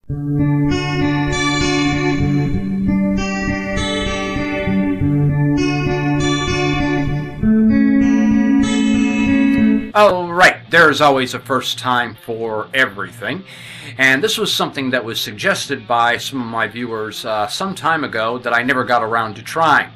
Oh, right. There's always a first time for everything. And this was something that was suggested by some of my viewers some time ago that I never got around to trying.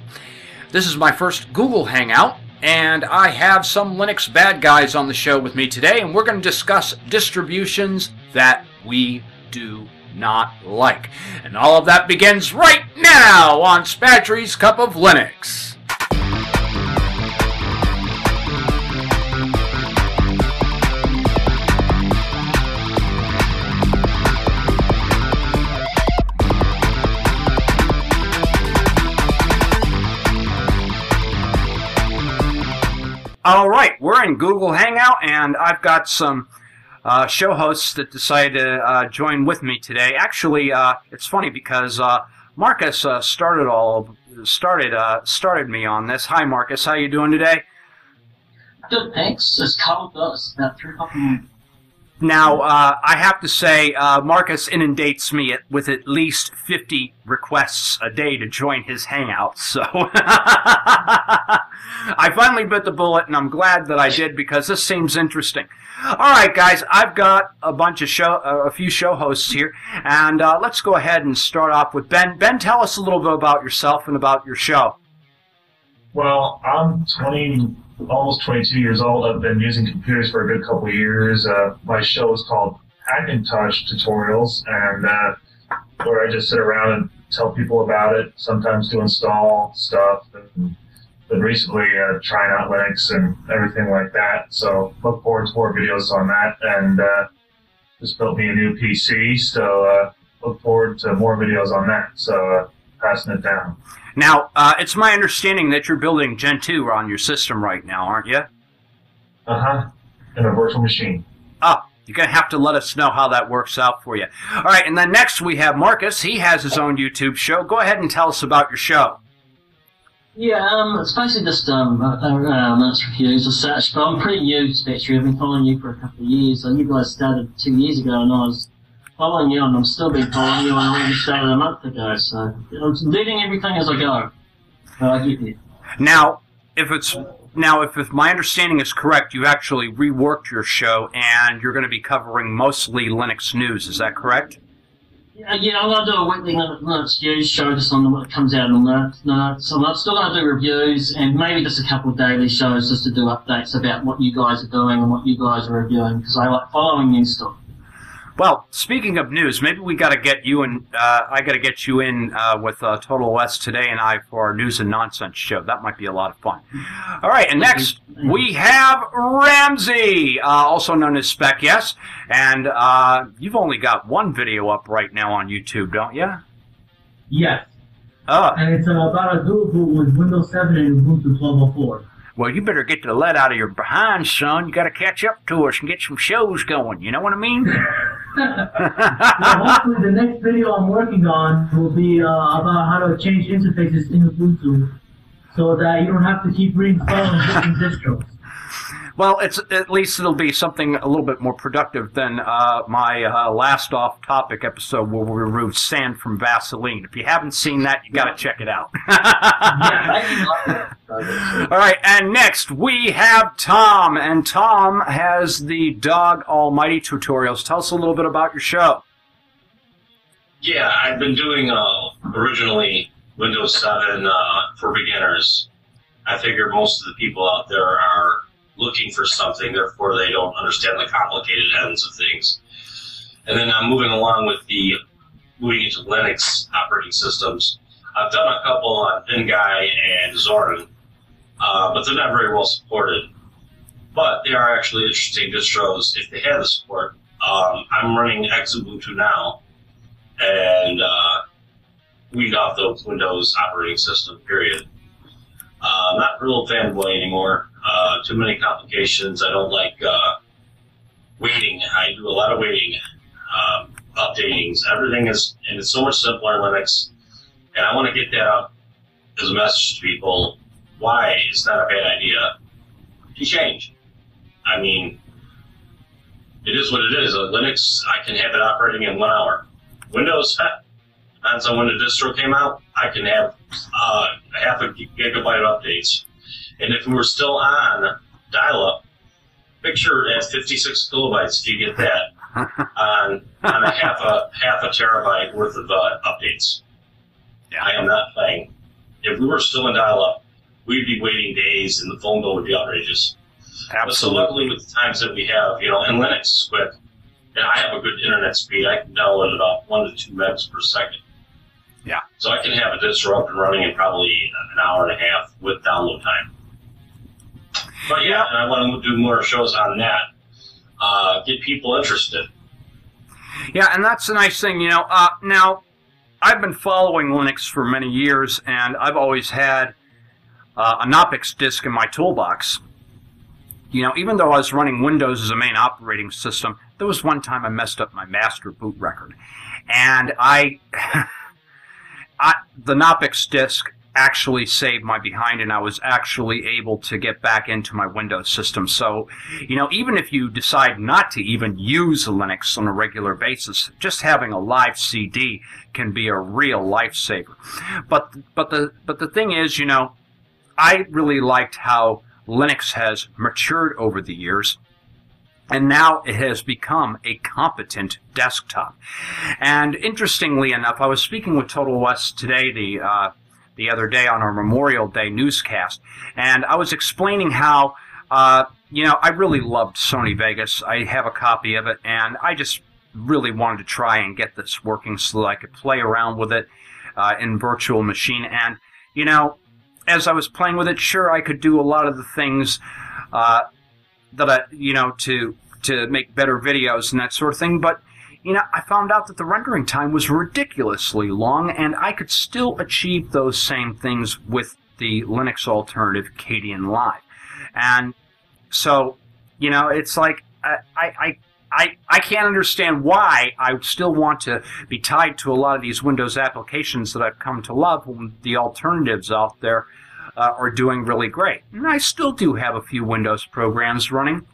This is my first Google Hangout, and I have some Linux bad guys on the show with me today, and we're going to discuss distributions that we do not like. And all of that begins right now on Spatry's Cup of Linux. All right, we're in Google Hangout, and I've got some show hosts that decided to join with me today. Actually, it's funny because Marcus started me on this. Hi, Marcus. How you doing today? Good, thanks. It's cold though. It's about 3 o'clock in the morning. Now, I have to say, Marcus inundates me with at least 50 requests a day to join his Hangout, so I finally bit the bullet, and I'm glad that I did because this seems interesting. All right, guys, I've got a few show hosts here, and let's go ahead and start off with Ben. Ben, tell us a little bit about yourself and about your show. Well, I'm almost 22 years old. I've been using computers for a good couple of years. My show is called Hackintosh Tutorials, and where I just sit around and tell people about it, sometimes to install stuff, and been recently trying out Linux and everything like that. So look forward to more videos on that, and just built me a new PC, so look forward to more videos on that. So passing it down. Now, it's my understanding that you're building Gen 2 on your system right now, aren't you? Uh-huh. In a virtual machine. Ah, you're going to have to let us know how that works out for you. All right, and then next we have Marcus. He has his own YouTube show. Go ahead and tell us about your show. Yeah, it's basically just Linux reviews as such, but I'm pretty new to Spectre. I've been following you for a couple of years. You guys started 2 years ago, and I was following you, and I'm still been following you, and I already started a month ago, so I'm leaving everything as I go. I get it. Now, if my understanding is correct, you actually reworked your show, and you're going to be covering mostly Linux news. Is that correct? Yeah, I'm going to do a weekly Linux news show just on what comes out on that. So I'm still going to do reviews and maybe just a couple of daily shows just to do updates about what you guys are doing and what you guys are reviewing, because I like following new stuff. Well, speaking of news, maybe we got to get you in. I got to get you in with Total OS Today and I for our news and nonsense show. That might be a lot of fun. All right, and next we have Ramsey, also known as Spec. Yes, and you've only got one video up right now on YouTube, don't you? Yes. And it's about a dual boot with Windows 7 and Ubuntu 12.04. Well, you better get the lead out of your behind, son. You got to catch up to us and get some shows going. You know what I mean? Well, hopefully the next video I'm working on will be about how to change interfaces in Ubuntu so that you don't have to keep reinstalling different distros. Well, at least it'll be something a little bit more productive than my last off-topic episode where we removed sand from Vaseline. If you haven't seen that, you got to check it out. All right, and next we have Tom, and Tom has the Dog Almighty tutorials. Tell us a little bit about your show. Yeah, I've been doing originally Windows 7 for beginners. I figure most of the people out there are looking for something, therefore they don't understand the complicated ends of things. And then I'm moving along with the moving into Linux operating systems. I've done a couple on Vinguy and Zorin, but they're not very well supported. But they are actually interesting distros if they have the support. I'm running Xubuntu now, and weaned off the Windows operating system, period. Not a real fanboy anymore. Too many complications. I don't like waiting. I do a lot of waiting, updatings. Everything is, and it's so much simpler in Linux. And I want to get that out as a message to people why it's not a bad idea to change. I mean, it is what it is. Linux, I can have it operating in 1 hour. Windows, depends on when the distro came out, I can have half a gigabyte of updates. And if we were still on dial-up, picture it as 56 kilobytes if you get that on a half a terabyte worth of updates. Yeah. I am not playing. If we were still in dial-up, we'd be waiting days, and the phone bill would be outrageous. Absolutely. But so luckily, with the times that we have, and Linux is quick, and I have a good internet speed. I can download about 1 to 2 megs per second. Yeah. So I can have a distro up and running in probably an hour and a half with download time. But yeah, and I want to do more shows on that. Get people interested. Yeah, and that's a nice thing, now, I've been following Linux for many years, and I've always had a Knoppix disk in my toolbox. Even though I was running Windows as a main operating system, there was one time I messed up my master boot record. And the Knoppix disk actually saved my behind, and I was actually able to get back into my Windows system. So, even if you decide not to even use Linux on a regular basis, just having a live CD can be a real lifesaver. But the thing is, I really liked how Linux has matured over the years, and now it has become a competent desktop. And interestingly enough, I was speaking with Total West today, the other day on our Memorial Day newscast, and I was explaining how, I really loved Sony Vegas. I have a copy of it, and I just really wanted to try and get this working so that I could play around with it in virtual machine. And, as I was playing with it, sure, I could do a lot of the things that I, to make better videos and that sort of thing, but I found out that the rendering time was ridiculously long, and I could still achieve those same things with the Linux alternative, Kdenlive. Live. And so, it's like, I can't understand why I still want to be tied to a lot of these Windows applications that I've come to love when the alternatives out there are doing really great. And I still do have a few Windows programs running,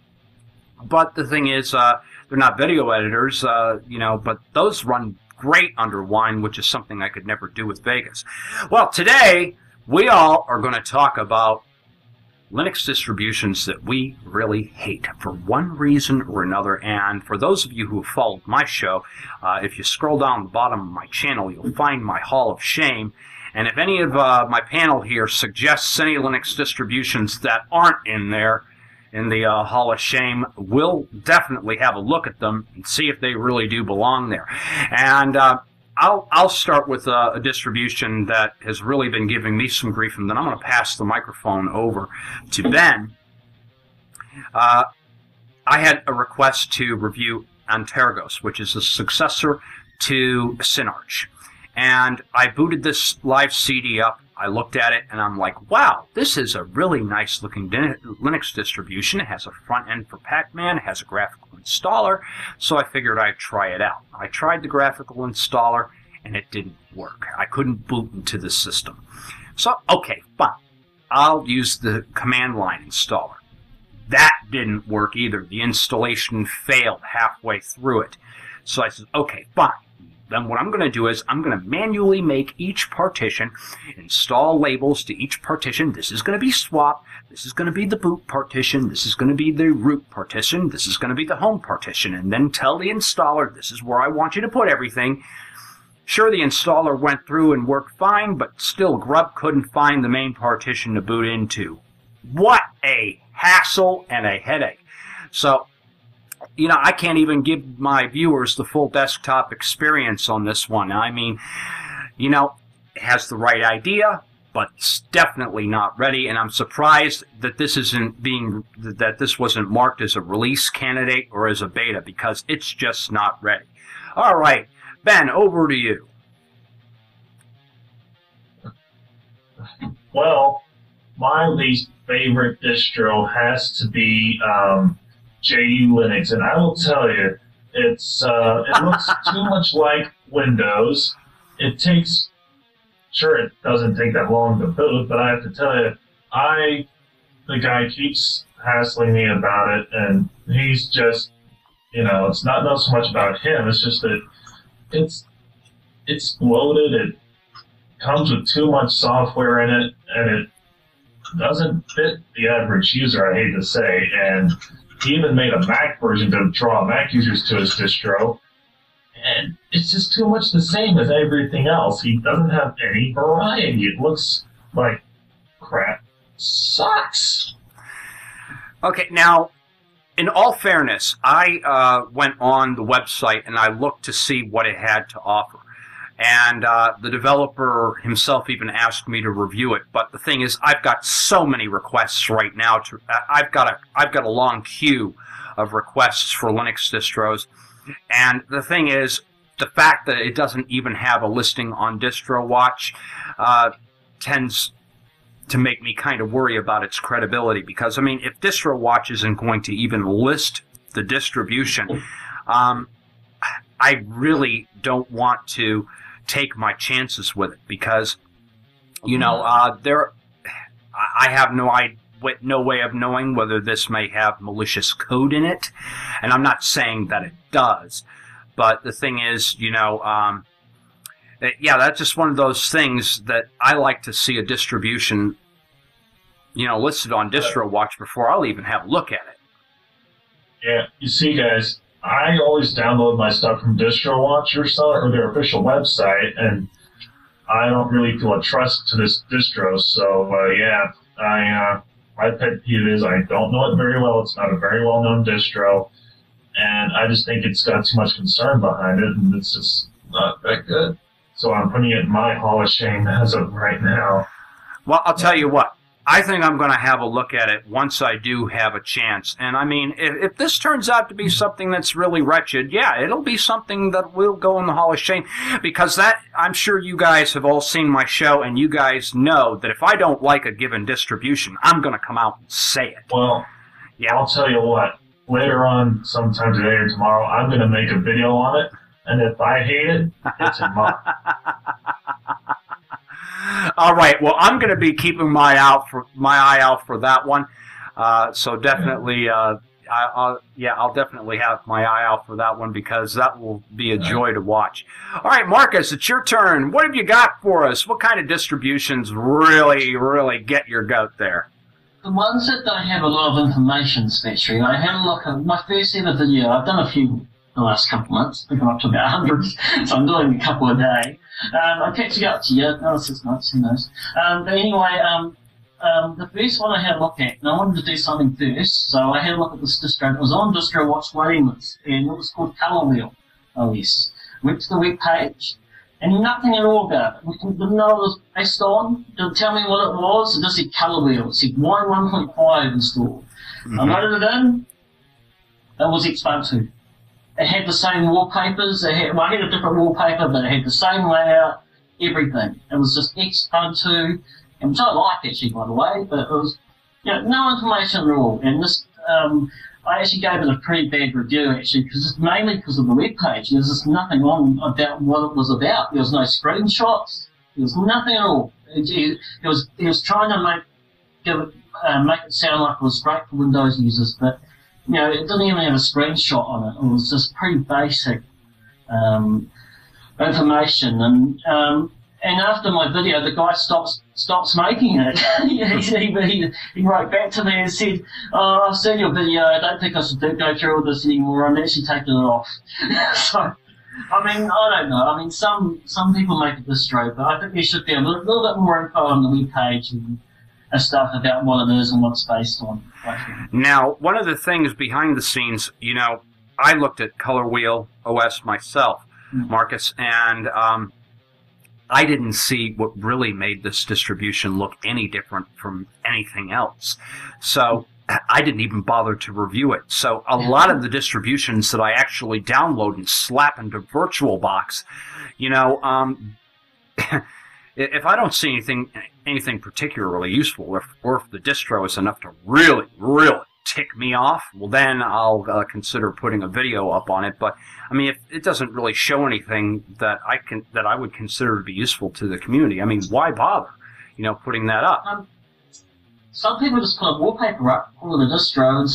but the thing is, they're not video editors, but those run great under Wine, which is something I could never do with Vegas. Well, today, we all are going to talk about Linux distributions that we really hate for one reason or another. And for those of you who have followed my show, if you scroll down the bottom of my channel, you'll find my Hall of Shame. And if any of my panel here suggests any Linux distributions that aren't in there, in the Hall of Shame, we'll definitely have a look at them and see if they really do belong there. And I'll start with a distribution that has really been giving me some grief, and then I'm going to pass the microphone over to Ben. I had a request to review Antergos, which is a successor to Synarch. And I booted this live CD up. I looked at it, and I'm like, wow, this is a really nice-looking Linux distribution. It has a front end for Pac-Man. It has a graphical installer, so I figured I'd try it out. I tried the graphical installer, and it didn't work. I couldn't boot into the system. So, okay, fine. I'll use the command line installer. That didn't work either. The installation failed halfway through it. So I said, okay, fine. Then what I'm going to do is I'm going to manually make each partition, install labels to each partition. This is going to be swap. This is going to be the boot partition. This is going to be the root partition. This is going to be the home partition. And then tell the installer, this is where I want you to put everything. Sure, the installer went through and worked fine, but still Grub couldn't find the main partition to boot into. What a hassle and a headache. So, I can't even give my viewers the full desktop experience on this one. I mean, it has the right idea, but it's definitely not ready, and I'm surprised that this wasn't marked as a release candidate or as a beta, because it's just not ready. All right, Ben, over to you. Well, my least favorite distro has to be JU Linux, and I will tell you, it looks too much like Windows. It takes, sure, it doesn't take that long to boot, but I have to tell you, the guy keeps hassling me about it, and he's just, it's not so much about him. It's just that it's bloated. It comes with too much software in it, and it doesn't fit the average user, I hate to say. And he even made a Mac version to draw Mac users to his distro. And it's just too much the same as everything else. He doesn't have any variety. It looks like crap. Sucks. Okay, now, in all fairness, I went on the website and I looked to see what it had to offer. And the developer himself even asked me to review it. But the thing is, I've got so many requests right now. I've got a long queue of requests for Linux distros. And the thing is, the fact that it doesn't even have a listing on DistroWatch tends to make me kind of worry about its credibility. Because, I mean, if DistroWatch isn't going to even list the distribution, I really don't want to take my chances with it. Because, you know, I have no way of knowing whether this may have malicious code in it, and I'm not saying that it does, but the thing is, you know, yeah, that's just one of those things that I like to see a distribution, you know, listed on DistroWatch before I'll even have a look at it. Yeah, you see, guys, I always download my stuff from DistroWatch or their official website, and I don't really feel a trust to this distro, so, yeah, my pet peeve is I don't know it very well. It's not a very well-known distro, and I just think it's got too much concern behind it, and it's just not that good. So I'm putting it in my Hall of Shame as of right now. Well, I'll tell you what. I think I'm going to have a look at it once I do have a chance. And, I mean, if this turns out to be something that's really wretched, yeah, it'll be something that will go in the Hall of Shame. Because that, I'm sure you guys have all seen my show, and you guys know that if I don't like a given distribution, I'm going to come out and say it. Well, yeah, I'll tell you what. Later on, sometime today or tomorrow, I'm going to make a video on it. And if I hate it, it's a month. All right. Well, I'm going to be keeping my eye out for that one. So definitely, I'll definitely have my eye out for that one because that will be a joy to watch. All right, Marcus, it's your turn. What have you got for us? What kind of distributions really get your goat there? The ones that don't have a lot of information, especially. I had a look at my first ever video. I've done a few the last couple of months. I've gone up to about 100, so I'm doing a couple a day. I kept to go up to another 6 months, who knows. But anyway, the first one I had a look at, and I wanted to do something first, so I had a look at this distro. It was on DistroWatch waiting list, and it was called Color Wheel OS. Went to the web page, and nothing at all about it. Didn't know it was based on, didn't tell me what it was, it just said Color Wheel. It said Wine 1.5 installed. I loaded it in, it was Xpo2. It had the same wallpapers. I had a different wallpaper, but it had the same layout, everything. It was just Xpo2, and which I like actually, by the way. But it was, you know, no information at all. And this, I actually gave it a pretty bad review actually, mainly because of the web page. There was just nothing on about what it was about. There was no screenshots. There was nothing at all. It was trying to make it sound like it was great for Windows users, but you know, it didn't even have a screenshot on it. It was just pretty basic information. And after my video, the guy stops making it. he wrote back to me and said, "Oh, I've seen your video. I don't think I should go through all this anymore. I'm actually taking it off." So, I mean, I don't know. I mean, some people make a distro, but I think there should be a little bit more info on the web page and stuff about what it is and what it's based on. Now, one of the things behind the scenes, you know, I looked at Color Wheel OS myself, Marcus, and I didn't see what really made this distribution look any different from anything else. So I didn't even bother to review it. So a lot of the distributions that I actually download and slap into VirtualBox, you know, if I don't see anything particularly useful, or if the distro is enough to really tick me off, well then I'll consider putting a video up on it. But I mean, if it doesn't really show anything that I would consider to be useful to the community, I mean, why bother? You know, putting that up. Some people just put a wallpaper up for the distro and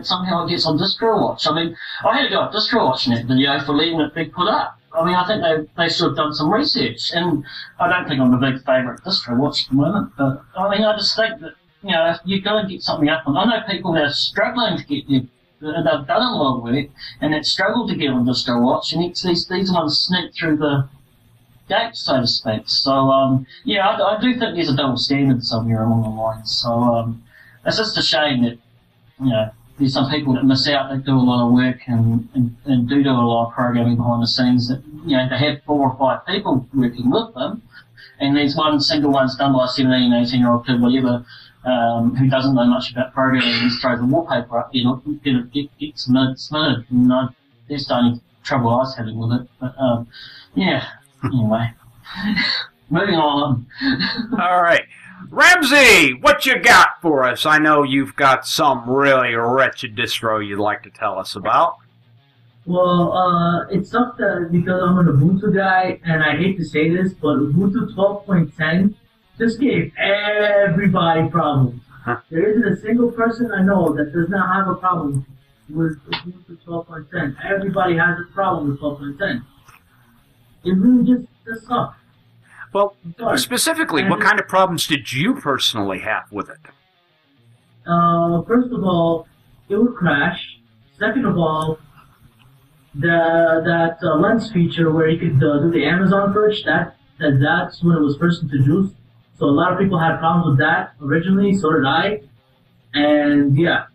somehow it gets on DistroWatch. I mean, I had to go up DistroWatch in that video for leaving it being put up. I mean, I think they should have done some research, and I don't think I'm a big favourite distro watch at the moment, but I mean, I just think that, you know, if you go and get something up, and I know people that are struggling to get there, they've done a lot of work, and that struggle to get on distro watch, and these ones sneak through the gate, so to speak. So, yeah, I do think there's a double standard somewhere along the lines. So, it's just a shame that, you know, there's some people that miss out, that do a lot of work and do a lot of programming behind the scenes that, you know, they have 4 or 5 people working with them, and there's one single one's done by a 17, 18-year-old kid, whatever, who doesn't know much about programming and just throws the wallpaper up, you know, get submitted, and that's the only trouble I was having with it. But, yeah, anyway, moving on. All right. Ramsey, what you got for us? I know you've got some really wretched distro you'd like to tell us about. Well, it sucks that because I'm an Ubuntu guy, and I hate to say this, but Ubuntu 12.10 just gave everybody problems. Huh. There isn't a single person I know that does not have a problem with Ubuntu 12.10. Everybody has a problem with 12.10. It really just sucks. Well, specifically, what kind of problems did you personally have with it? First of all, it would crash. Second of all, that lens feature where you could do the Amazon search, that's when it was first introduced. So a lot of people had problems with that originally, so did I. And yeah.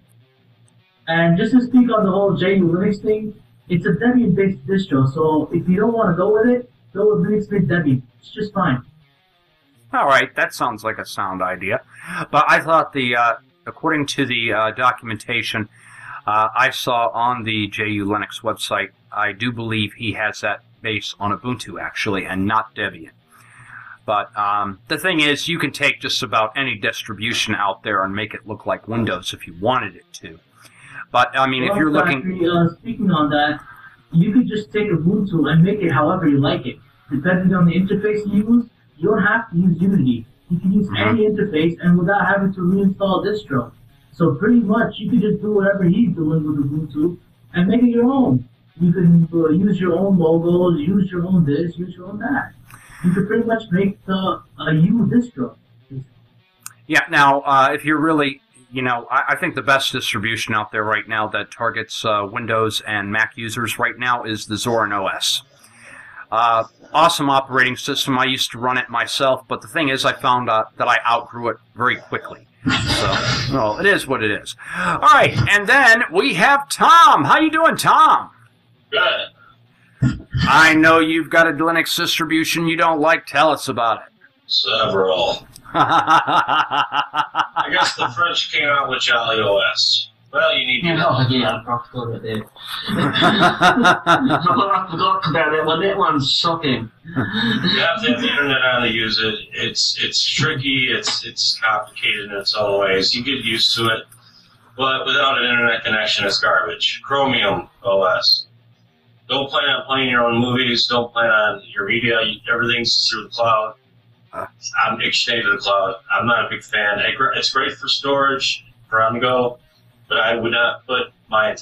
And just to speak on the whole JU Linux thing, it's a Debian-based distro, so if you don't want to go with it, go with Linux-based Debian. It's just fine. All right, that sounds like a sound idea. But I thought according to the documentation I saw on the JU Linux website, I do believe he has that based on Ubuntu, actually, and not Debian. But the thing is, you can take just about any distribution out there and make it look like Windows if you wanted it to. But, I mean, if you're looking... Actually, speaking on that, you could just take Ubuntu and make it however you like it. Depending on the interface you use, you don't have to use Unity. You can use any interface and without having to reinstall a distro. So pretty much, you could just do whatever he's doing with Ubuntu and make it your own. You can use your own logos, use your own this, use your own that. You could pretty much make a U distro. Yeah, now, if you're really... You know, I think the best distribution out there right now that targets Windows and Mac users right now is the Zorin OS. Awesome operating system. I used to run it myself, but the thing is I found that I outgrew it very quickly. So, well, it is what it is. All right, and then we have Tom. How you doing, Tom? Good. I know you've got a Linux distribution you don't like. Tell us about it. Several. I guess the French came out with Jolly OS. Well, you need to know. Yeah, I forgot about that. I forgot about that one. That one's shocking. You have to have the internet on to use it. It's tricky. It's complicated in its own ways. You get used to it, but without an internet connection, it's garbage. Chromium OS. Don't plan on playing your own movies. Don't plan on your media. Everything's through the cloud. I'm exchange to the cloud. I'm not a big fan. It's great for storage, for on-the-go, but I would not put I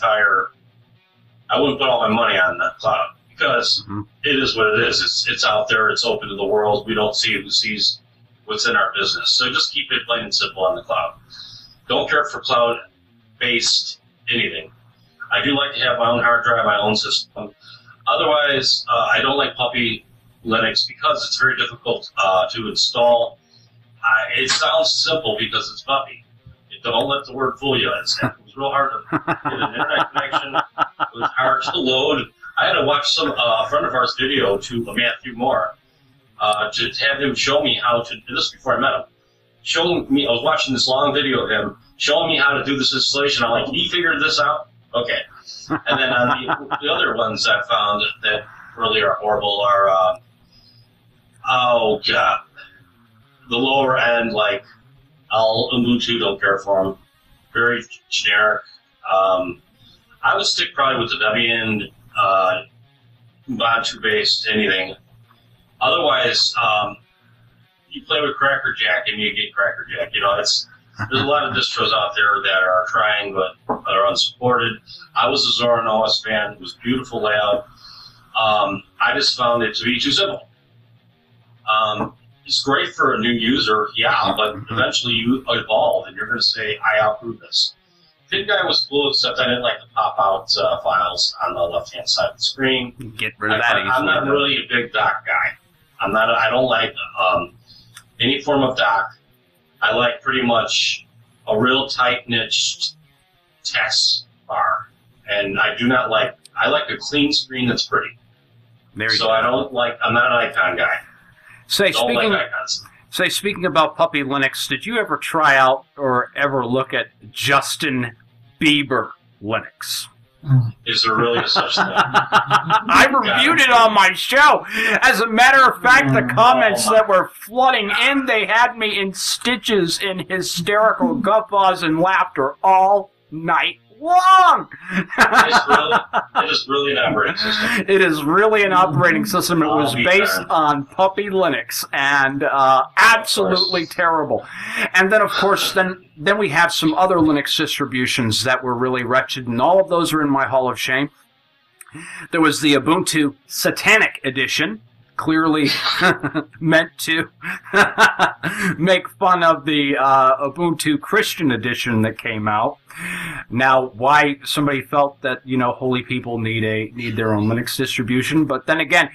wouldn't put all my money on the cloud because it is what it is. It's out there. It's open to the world. We don't see who sees what's in our business. So just keep it plain and simple on the cloud. Don't care for cloud-based anything. I do like to have my own hard drive, my own system. Otherwise, I don't like Puppy Linux because it's very difficult to install. It sounds simple because it's Puppy. Don't let the word fool you. It was real hard to get an internet connection. It was hard to load. I had to watch a friend of ours video to Matthew Moore to have him show me how to do this before I met him. Showing me, I was watching this long video of him showing me how to do this installation. I'm like, he figured this out? Okay. And then on the other ones I found that really are horrible are oh god, the lower end, like Ubuntu, don't care for them. Very generic. I would stick probably with the Debian, Ubuntu based anything. Otherwise, you play with Crackerjack and you get Crackerjack. You know, there's a lot of distros out there that are trying but are unsupported. I was a Zorin OS fan. It was beautiful layout. I just found it to be too simple. It's great for a new user, yeah, but eventually you evolve and you're going to say, I approve this. FinGuy was cool, except I didn't like the pop-out files on the left-hand side of the screen. Get rid of that easily. I'm not really a big doc guy. I don't like any form of doc. I like pretty much a real tight-niched text bar. And I like a clean screen that's pretty. I'm not an icon guy. Speaking about Puppy Linux, did you ever try out or ever look at Justin Bieber Linux? Is there really such thing? I reviewed it on my show. As a matter of fact, the comments that were flooding in, they had me in stitches in hysterical guffaws and laughter all night long. It is really an operating system. It is really an operating system. It was based on Puppy Linux, and absolutely terrible. And then, of course, then we have some other Linux distributions that were really wretched, and all of those are in my Hall of Shame. There was the Ubuntu Satanic Edition, clearly meant to make fun of the Ubuntu Christian edition that came out. Now, why somebody felt that, holy people need their own Linux distribution, but then again,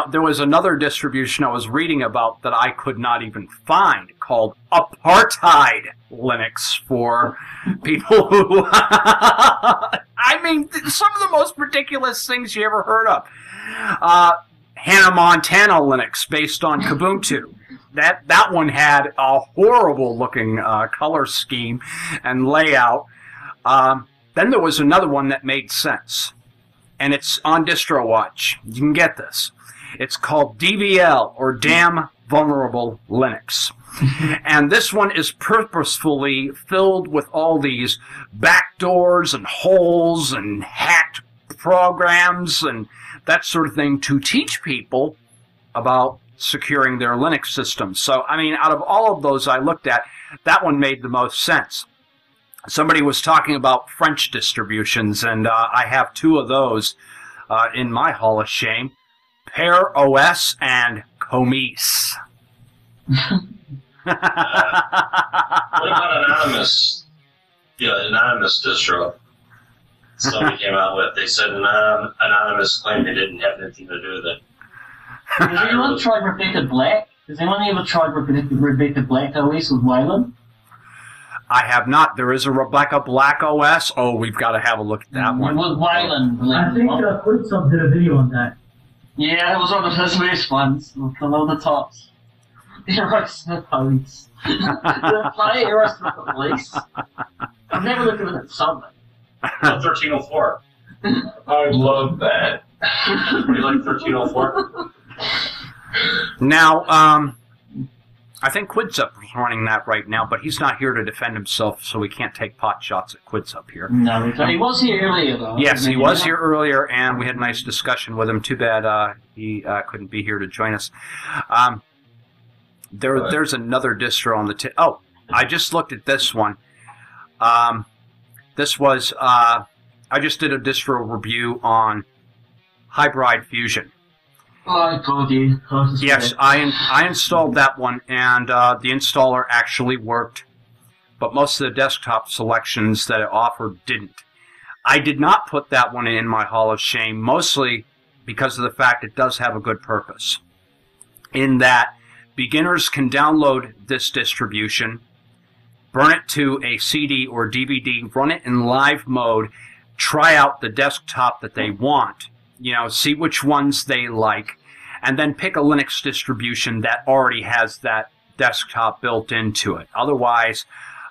there was another distribution I was reading about that I could not even find called Apartheid Linux for people who, I mean, some of the most ridiculous things you ever heard of. Hannah Montana Linux based on Kubuntu. That one had a horrible looking color scheme and layout. Then there was another one that made sense, and it's on DistroWatch. You can get this. It's called DVL, or Damn Vulnerable Linux. And this one is purposefully filled with all these backdoors and holes and hacked programs and that sort of thing to teach people about securing their Linux systems. So, I mean, out of all of those I looked at, that one made the most sense. Somebody was talking about French distributions, and I have two of those in my Hall of Shame. Pear OS and Comis. What about Anonymous? Yeah, Anonymous distro. Somebody came out with. They said Anonymous claimed they didn't have anything to do with it. Has anyone tried Rebecca Black? Has anyone ever tried Rebecca Black OS with Wayland? I have not. There is a Rebecca Black OS. Oh, we've got to have a look at that one. With Wayland. I think Quicksub did a video on that. Yeah, it was one of his worst ones. Below the tops. Aerosmith Police. Play Aerosmith Police. I've never looked at it something. 1304. I love that. What do you like 1304? Now, I think Quidsup is running that right now, but he's not here to defend himself, so we can't take pot shots at Quidsup here. No, he was here earlier, though. Yes, he was here earlier, and we had a nice discussion with him. Too bad he couldn't be here to join us. There's another distro on the oh, I just looked at this one. This was, I just did a distro review on Hybrid Fusion. Oh, I told you. Yes, I installed that one, and the installer actually worked, but most of the desktop selections that it offered didn't. I did not put that one in my Hall of Shame, mostly because of the fact it does have a good purpose, in that beginners can download this distribution, burn it to a CD or DVD, run it in live mode, try out the desktop that they want, see which ones they like, and then pick a Linux distribution that already has that desktop built into it. Otherwise,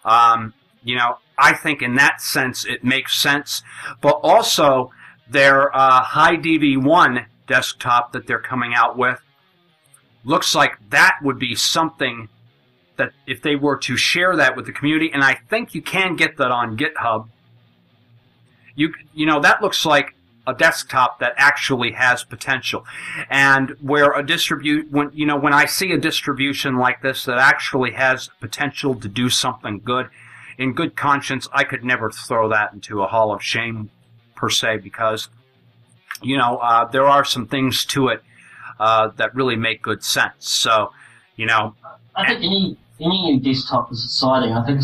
I think in that sense it makes sense. But also, their High DV1 desktop that they're coming out with looks like that would be something that if they were to share that with the community, and I think you can get that on GitHub, that looks like a desktop that actually has potential. And where a when I see a distribution like this that actually has potential to do something good, in good conscience, I could never throw that into a Hall of Shame per se, because there are some things to it that really make good sense. So, I think any new desktop is exciting. I think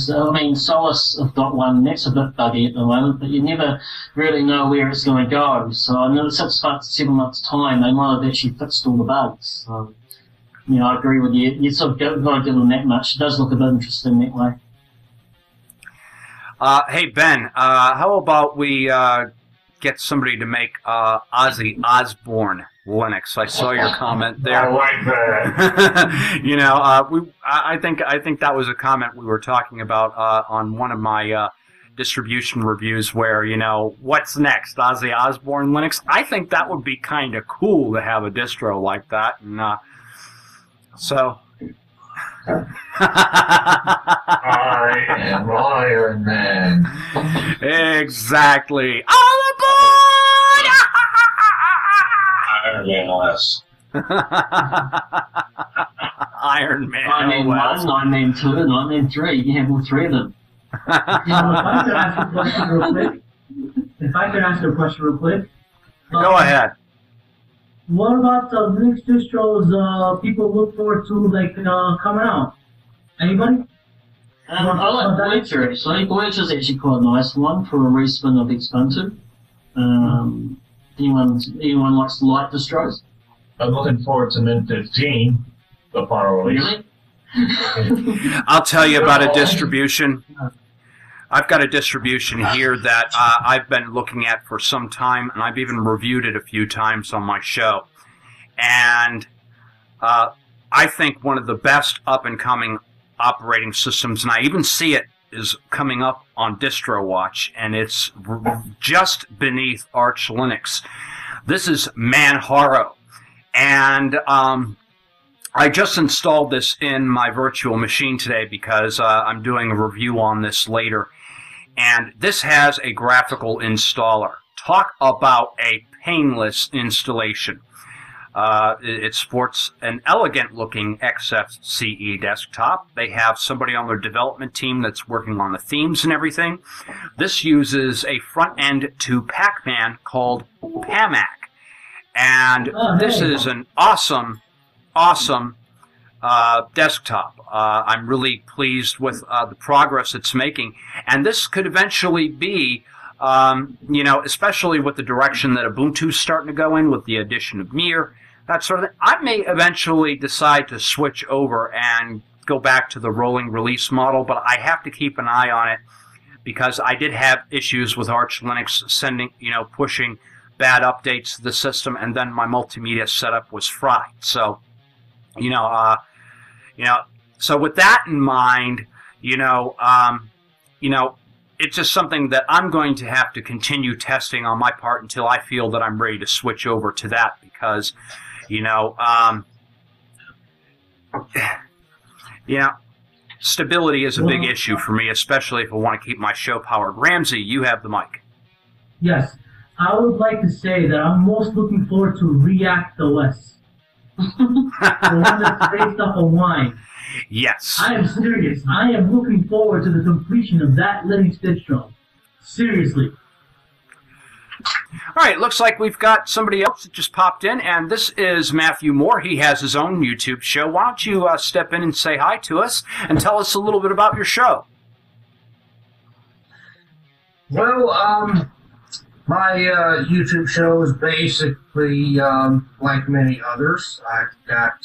Solus have got one that's a bit buggy at the moment, but you never really know where it's going to go. So in 6 months, 7 months' time, they might have actually fixed all the bugs. So, I agree with you. You sort of got to give them that much. It does look a bit interesting that way. Hey, Ben, how about we get somebody to make Ozzy Osbourne Linux? I saw your comment there. I like that. I think that was a comment we were talking about on one of my distribution reviews where, what's next? Ozzy Osbourne Linux? I think that would be kind of cool to have a distro like that. And so... I am Iron Man. Exactly. All aboard! Iron Man OS. Iron Man. Iron Man 1, Iron Man 2, and Iron Man 3. You have all three of them. If I could ask a question real quick. Go ahead. What about the Linux distros people look forward to, coming out? Anybody? I like Voyager, actually. Voyager's actually quite a nice one for a respin of Xubuntu. Anyone likes light distros? I'm looking forward to Mint 15 upon release. Really? I'll tell you about a distribution. I've got a distribution here that I've been looking at for some time, and I've even reviewed it a few times on my show. And I think one of the best up-and-coming operating systems, and I even see it, is coming up on DistroWatch, and it's just beneath Arch Linux. This is Manjaro. And I just installed this in my virtual machine today because I'm doing a review on this later. And this has a graphical installer. Talk about a painless installation. It sports an elegant-looking XFCE desktop. They have somebody on their development team that's working on the themes and everything. This uses a front end to Pac-Man called PAMAC. And this is an awesome desktop. I'm really pleased with the progress it's making. And this could eventually be, especially with the direction that Ubuntu's starting to go in with the addition of Mir, that sort of thing. I may eventually decide to switch over and go back to the rolling release model, but I have to keep an eye on it because I did have issues with Arch Linux pushing bad updates to the system, and then my multimedia setup was fried. So, so with that in mind, it's just something that I'm going to have to continue testing on my part until I feel that I'm ready to switch over to that because, stability is a big issue for me, especially if I want to keep my show powered. Ramsey, you have the mic. Yes. I would like to say that I'm most looking forward to React OS. The one that's based off of Wine. Yes. I am serious. I am looking forward to the completion of that Linux distro. Seriously. All right, looks like we've got somebody else that just popped in, and this is Matthew Moore. He has his own YouTube show. Why don't you step in and say hi to us and tell us a little bit about your show? Well, my YouTube show is basically like many others. I've got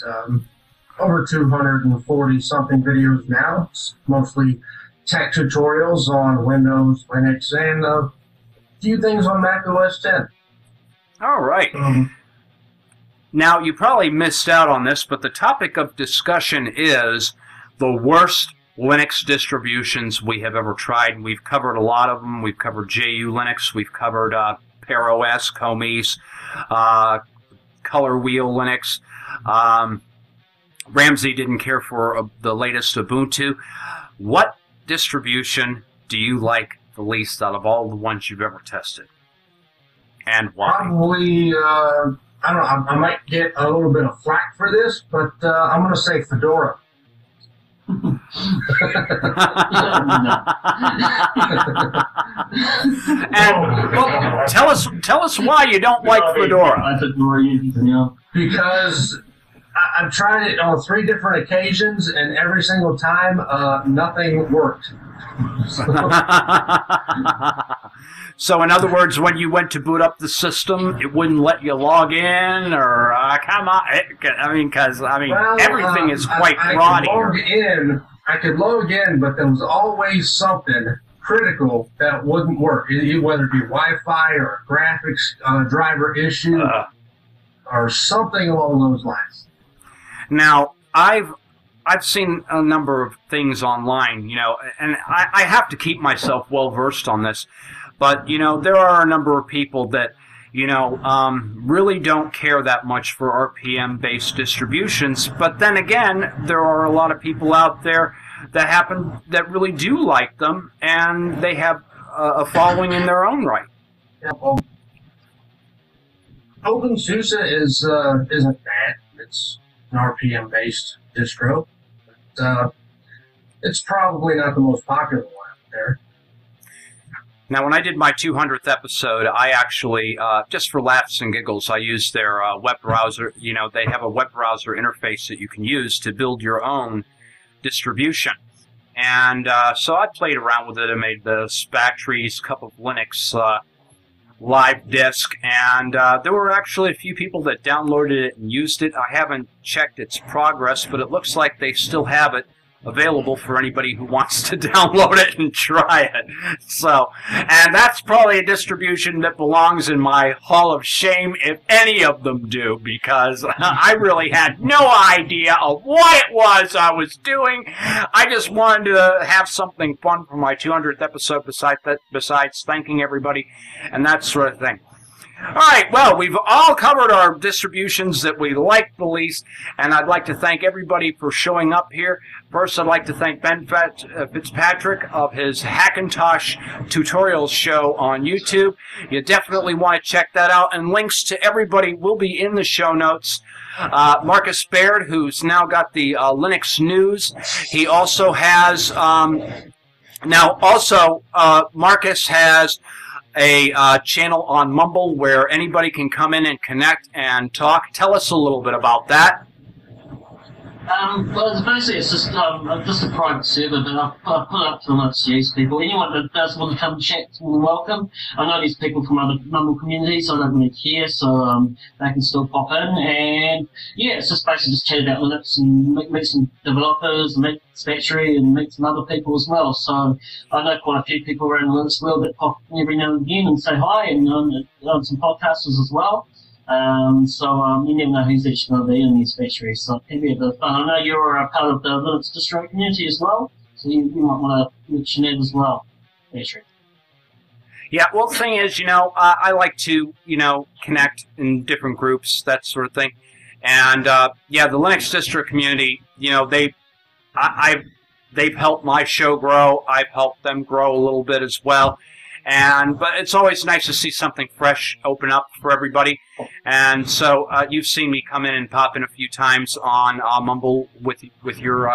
over 240-something videos now. It's mostly tech tutorials on Windows, Linux, and a few things on Mac OS 10. All right. Now, you probably missed out on this, but the topic of discussion is the worst Linux distributions we have ever tried. We've covered a lot of them. We've covered JU Linux. We've covered Pear OS, Comies, Color Wheel Linux. Ramsey didn't care for the latest Ubuntu. What distribution do you like the least out of all the ones you've ever tested? And why? Probably, I don't know, I might get a little bit of flack for this, but I'm going to say Fedora. And well, tell us why you don't like Fedora. I Fedora users, yeah. Because I've tried it on 3 different occasions, and every single time, nothing worked. So, in other words, when you went to boot up the system, it wouldn't let you log in, or come on. Well, everything is quite rotty. I could log in, but there was always something critical that wouldn't work, whether it be Wi-Fi or a graphics driver issue or something along those lines. Now, I've seen a number of things online, and I have to keep myself well versed on this. But, there are a number of people that, really don't care that much for RPM-based distributions. But then again, there are a lot of people out there that really do like them, and they have a following in their own right. Yeah, well, OpenSUSE isn't bad. It's an RPM-based distro. But, it's probably not the most popular one out there. Now, when I did my 200th episode, I actually, just for laughs and giggles, I used their web browser. They have a web browser interface that you can use to build your own distribution. And so I played around with it. I made the Spatry's Cup of Linux live disk, and there were actually a few people that downloaded it and used it. I haven't checked its progress, but it looks like they still have it available for anybody who wants to download it and try it. So, and that's probably a distribution that belongs in my hall of shame if any of them do, because I really had no idea of what it was I was doing. I just wanted to have something fun for my 200th episode besides thanking everybody and that sort of thing. All right, well, we've all covered our distributions that we like the least, and I'd like to thank everybody for showing up here. First, I'd like to thank Ben Fitzpatrick of his Hackintosh tutorials show on YouTube. You definitely want to check that out, and links to everybody will be in the show notes. Marcus Baird, who's now got the Linux News. He also has, Marcus has a channel on Mumble where anybody can come in and connect and talk. Tell us a little bit about that. Well, basically it's just a private server, but I put up to the Linux people. Anyone that does want to come chat is welcome. I know these people from other Mumble communities, so I don't really care, so they can still pop in. And yeah, it's just basically just chat about Linux and meet some developers, meet Fitzpatrick, and meet some other people as well. So I know quite a few people around the Linux world that pop in every now and again and say hi, and on some podcasters as well. You never know who's actually going to be in these factories, so it can be a bit of fun. I know you're a part of the Linux distro community as well, so you might want to mention that as well, Patrick. Yeah, well, the thing is, I like to, connect in different groups, that sort of thing. And, the Linux distro community, they've helped my show grow. I've helped them grow a little bit as well. But it's always nice to see something fresh open up for everybody. And so you've seen me come in and pop in a few times on Mumble with your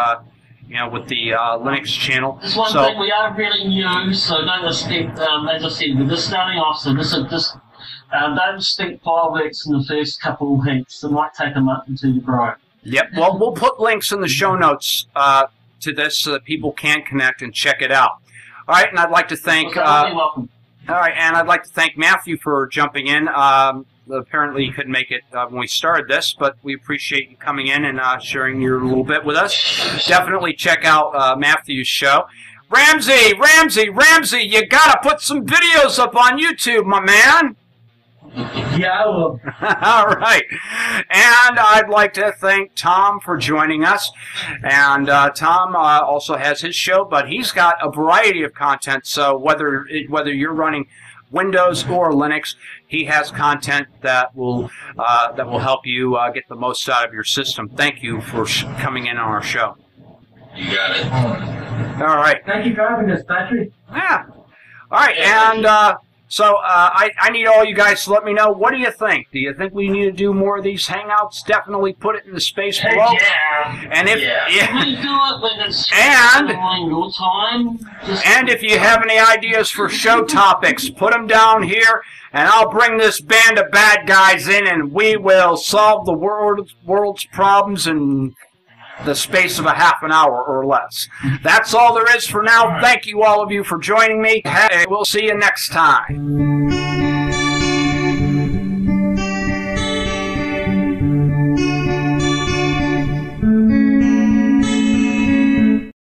with the Linux channel. There's one thing, we are really new, so don't expect, as I said, we're just starting off, so don't expect fireworks in the first couple of weeks. It might take a month until you grow. Yep, well, we'll put links in the show notes to this so that people can connect and check it out. All right, and I'd like to thank. Welcome. All right, and I'd like to thank Matthew for jumping in. Apparently, he couldn't make it when we started this, but we appreciate you coming in and sharing your little bit with us. Definitely check out Matthew's show. Ramsey, you gotta put some videos up on YouTube, my man. Yeah, I will. All right. And I'd like to thank Tom for joining us. And Tom also has his show, but he's got a variety of content. So whether you're running Windows or Linux, he has content that will help you get the most out of your system. Thank you for coming in on our show. You got it. All right. Thank you for having us, Patrick. Yeah. All right. And So I need all you guys to let me know, what do you think? Do you think we need to do more of these hangouts? Definitely put it in the space below. Yeah. And if We do it when it's And- on your time. and if you have any ideas for show topics, put them down here, and I'll bring this band of bad guys in, and we will solve the world's problems in the space of a half an hour or less. That's all there is for now. Thank you, all of you, for joining me. We'll see you next time.